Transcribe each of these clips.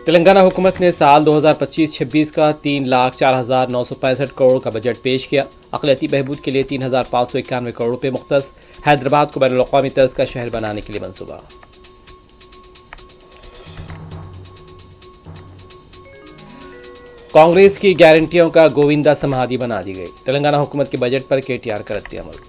तेलंगाना हुकूमत ने साल 2025-26 का 3,04,965 करोड़ का बजट पेश किया। अक़लियती बहबूद के लिए 3,591 करोड़ रुपये मुख्तस। हैदराबाद को बैनुल-अक़वामी तर्ज का शहर बनाने के लिए मंसूबा। कांग्रेस की गारंटियों का गोविंदा समाधि बना दी गई। तेलंगाना हुकूमत के बजट पर KTR का रद्द-ए-अमल।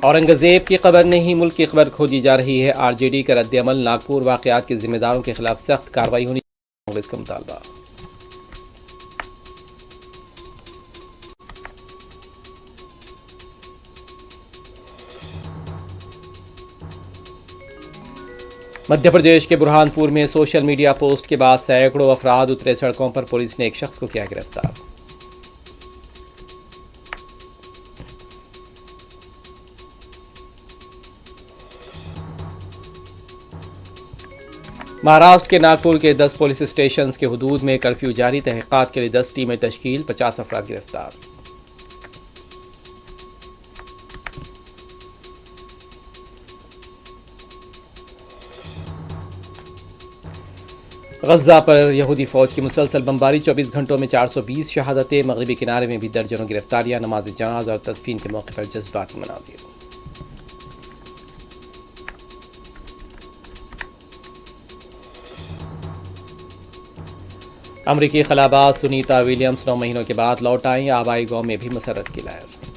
औरंगजेब की कब्र नहीं, मुल्क की कब्र खोदी जा रही है। RJD का रद्द-ए-अमल। नागपुर वाक़यात के जिम्मेदारों के खिलाफ सख्त कार्रवाई होनी चाहिए, कांग्रेस का मुतालबा। मध्य प्रदेश के बुरहानपुर में सोशल मीडिया पोस्ट के बाद सैकड़ों अफराद उतरे सड़कों पर। पुलिस ने एक शख्स को किया गिरफ्तार। महाराष्ट्र के नागपुर के 10 पुलिस स्टेशन के हुदूद में कर्फ्यू जारी। तहक़ीक़ात के लिए 10 टीमें तश्कील, 50 अफराद गिरफ्तार। गज़ा पर यहूदी फ़ौज की मुसलसल बमबारी। 24 घंटों में 420 शहादतें। मगरबी किनारे में भी दर्जनों गिरफ्तारियां। नमाज जनाज़ और तदफीन के मौके पर जज्बाती मनाज़िर। अमरीकी खलाबाज सुनीता विलियम्स 9 महीनों के बाद लौट आईं। आबाई गाँव में भी मसरत की लहर।